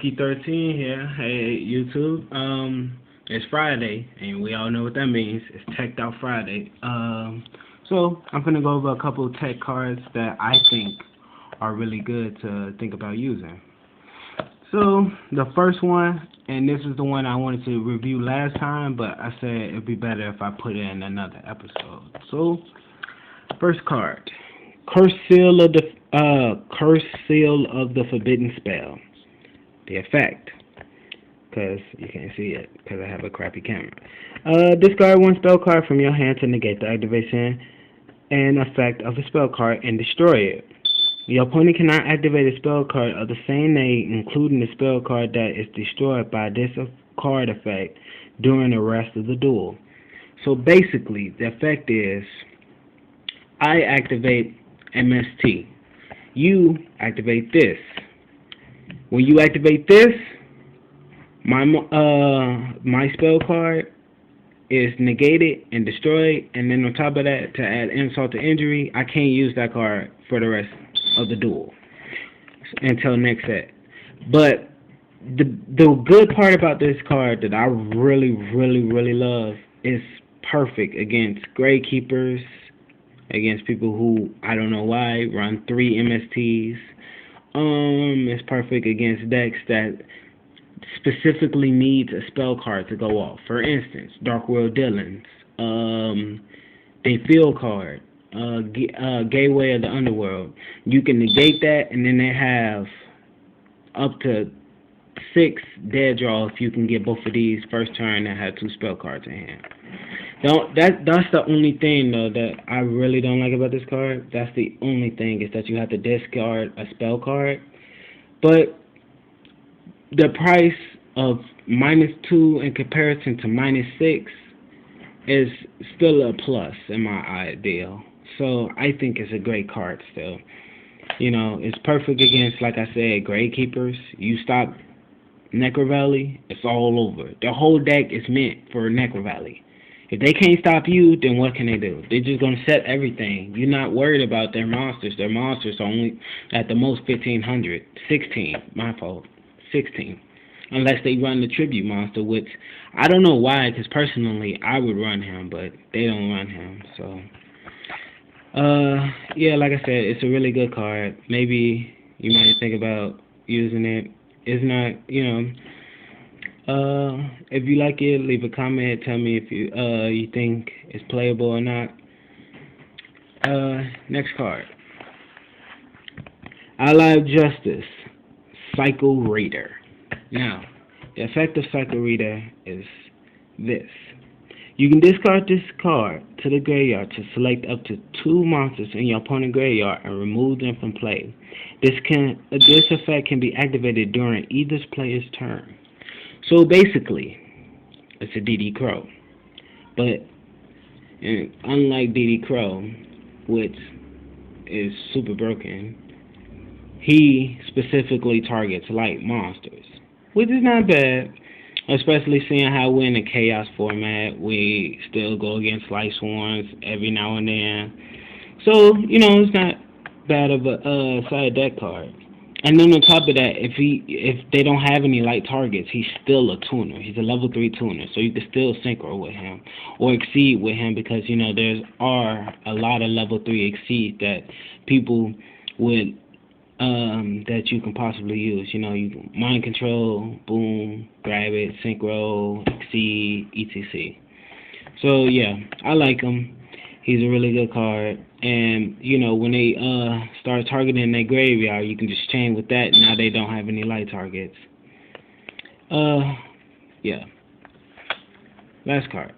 Rookie 13 here. Hey YouTube. It's Friday, and we all know what that means. It's Teched Out Friday. So I'm gonna go over a couple of tech cards that I think are really good to think about using. So the first one, and this is the one I wanted to review last time, but I said it'd be better if I put it in another episode. So first card, Curse Seal of the Forbidden Spell. The effect, because you can't see it because I have a crappy camera. Discard one spell card from your hand to negate the activation and effect of a spell card and destroy it. Your opponent cannot activate a spell card of the same name, including the spell card that is destroyed by this card effect during the rest of the duel. So basically, the effect is, I activate MST. You activate this. When you activate this, my spell card is negated and destroyed, and then on top of that, to add insult to injury, I can't use that card for the rest of the duel until next set. But the good part about this card that I really love is perfect against Gravekeepers, against people who I don't know why run 3 MSTs. It's perfect against decks that specifically needs a spell card to go off. For instance, Dark World Dylan's, they field card, Gateway of the Underworld. You can negate that, and then they have up to 6 dead draw if you can get both of these first turn and have 2 spell cards in hand. That's the only thing though that I really don't like about this card. That's the only thing, is that you have to discard a spell card. But the price of -2 in comparison to -6 is still a plus in my ideal. So I think it's a great card still. You know, it's perfect against, like I said, Gravekeepers. You stop Necro Valley, it's all over. The whole deck is meant for Necro Valley. If they can't stop you, then what can they do? They're just going to set everything. You're not worried about their monsters. Their monsters are only at the most 1,500. 16. My fault. 16. Unless they run the tribute monster, which I don't know why, because personally I would run him, but they don't run him. So, yeah, like I said, it's a really good card. Maybe you might think about using it. It's not, if you like it, leave a comment. Tell me if you think it's playable or not. Next card. Allied Justice, Cycle Reader. Now, the effect of Cycle Reader is this. You can discard this card to the graveyard to select up to 2 monsters in your opponent's graveyard and remove them from play. This effect can be activated during either player's turn. So basically, it's a DD Crow. But unlike DD Crow, which is super broken, he specifically targets light monsters, which is not bad, especially seeing how we're in a chaos format. We still go against light swarms every now and then. So, it's not bad of a side deck card. And then on top of that, if they don't have any light targets, he's still a tuner. He's a level 3 tuner, so you can still synchro with him or exceed with him, because there are a lot of level 3 exceed that people would that you can possibly use. You can mind control, boom, grab it, synchro, exceed, etc. So yeah, I like him. He's a really good card, and when they start targeting their graveyard, you can just chain with that. Now they don't have any light targets. Yeah. Last card.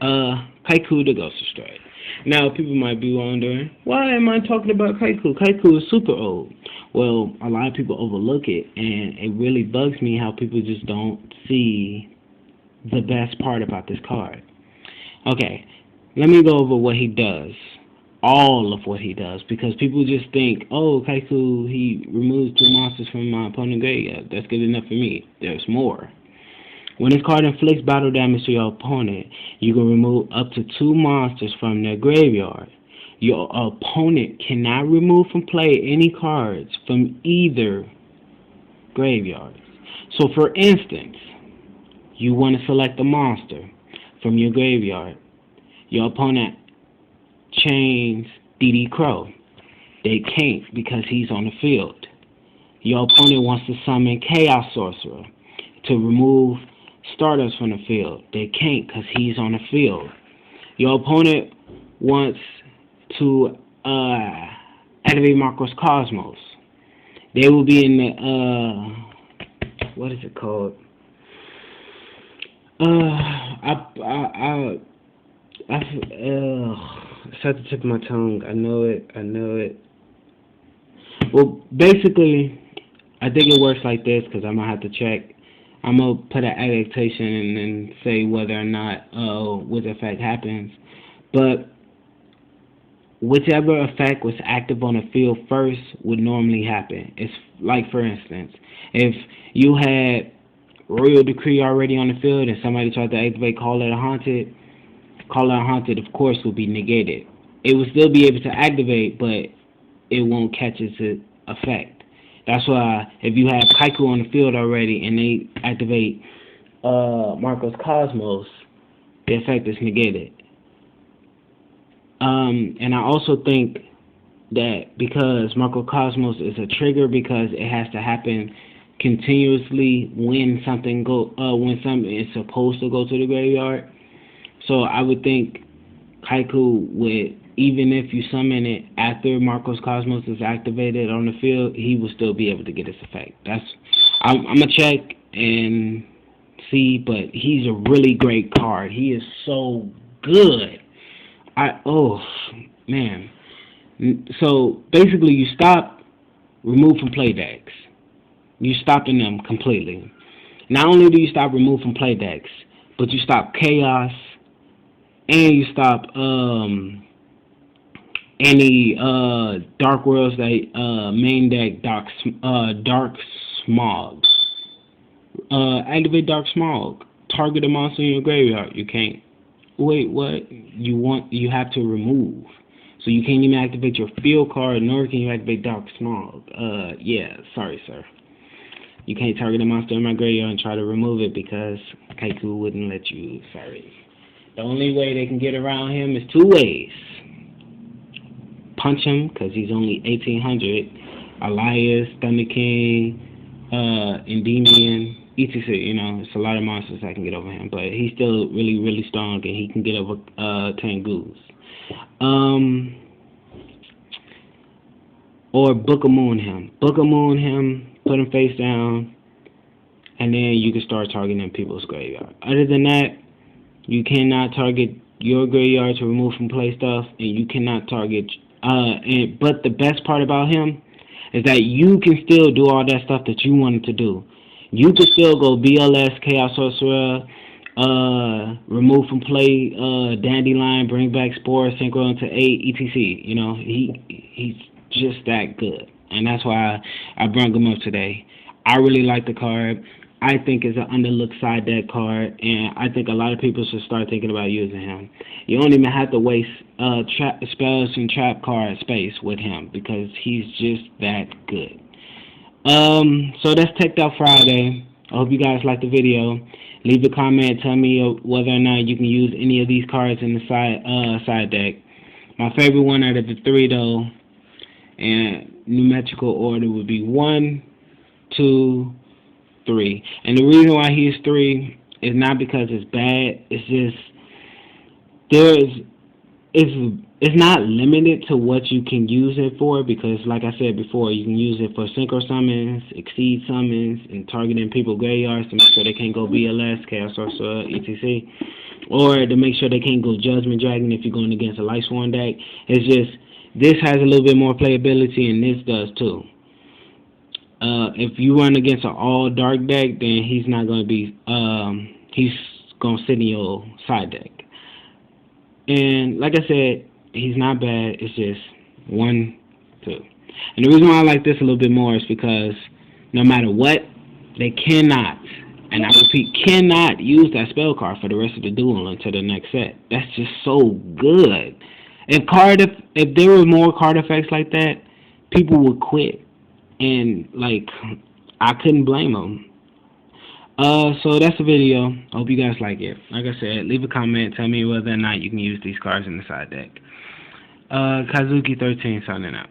Kaiku the Ghost Destroyer. Now people might be wondering, why am I talking about Kaiku? Kaiku is super old. Well, a lot of people overlook it, and it really bugs me how people just don't see the best part about this card. Okay. Let me go over what he does. All of what he does. Because people just think, oh, Kaiku, he removes 2 monsters from my opponent's graveyard. That's good enough for me. There's more. When this card inflicts battle damage to your opponent, you can remove up to 2 monsters from their graveyard. Your opponent cannot remove from play any cards from either graveyards. So for instance, you want to select a monster from your graveyard. Your opponent chains DD Crow. They can't because he's on the field. Your opponent wants to summon Chaos Sorcerer to remove starters from the field. They can't because he's on the field. Your opponent wants to activate Marcos Cosmos. They will be in the what is it called? It's at the tip of my tongue. I know it. Well, basically, I think it works like this because I'm gonna have to check. I'm gonna put an adaptation and then say whether or not which effect happens. But whichever effect was active on the field first would normally happen. It's like, for instance, if you had Royal Decree already on the field and somebody tried to activate Call It a Haunted, of course, will be negated. It will still be able to activate, but it won't catch its effect. That's why if you have Kaiku on the field already and they activate Marcos Cosmos, the effect is negated. And I also think that because Marcos Cosmos is a trigger because it has to happen continuously when something is supposed to go to the graveyard. So I would think Kaiku would, even if you summon it after Marcos Cosmos is activated on the field, he will still be able to get its effect. I'm gonna check and see, but he's a really great card. He is so good. Man. So basically, you stop remove from play decks. You're stopping them completely. Not only do you stop remove from play decks, but you stop chaos and you stop any dark worlds that main deck dark smog. Activate dark smog. Target a monster in your graveyard. You can't. Wait, what? You have to remove. So you can't even activate your field card, nor can you activate dark smog. Yeah, sorry, sir. You can't target a monster in my graveyard and try to remove it because Kaiku wouldn't let you. Sorry. The only way they can get around him is two ways. Punch him, because he's only 1800. Elias, Thunder King, Endymion, etc. It's a lot of monsters that can get over him. But he's still really, really strong, and he can get over Tengus. Or Book of Moon him. Book of Moon him, put him face down, and then you can start targeting people's graveyard. Other than that, you cannot target your graveyard to remove from play stuff, and you cannot target. But the best part about him is that you can still do all that stuff that you wanted to do. You can still go BLS, Chaos Sorcerer, remove from play, Dandelion, bring back Spore, Synchro into 8, etc. He's just that good, and that's why I brought him up today. I really like the card. I think it's an underlooked side deck card, and I think a lot of people should start thinking about using him. You don't even have to waste spells and trap card space with him because he's just that good. So that's Tech Out Friday. I hope you guys liked the video. Leave a comment, tell me whether or not you can use any of these cards in the side deck. My favorite one out of the three, though, and numerical order would be 1, 2, 3. And the reason why he's 3 is not because it's bad. It's just it's not limited to what you can use it for, because like I said before, you can use it for synchro summons, exceed summons, and targeting people graveyards to make sure they can't go BLS, Chaos Sorcerer, etc. Or to make sure they can't go Judgment Dragon if you're going against a Light Sworn deck. It's just this has a little bit more playability, and this does too. If you run against an all dark deck, then he's not going to be. He's going to sit in your side deck. And like I said, he's not bad. It's just 1, 2. And the reason why I like this a little bit more is because no matter what, they cannot, and I repeat, cannot use that spell card for the rest of the duel until the next set. That's just so good. If there were more card effects like that, people would quit. And like, I couldn't blame them. So that's the video. I hope you guys like it. Like I said, leave a comment. Tell me whether or not you can use these cards in the side deck. Kazuki13 signing out.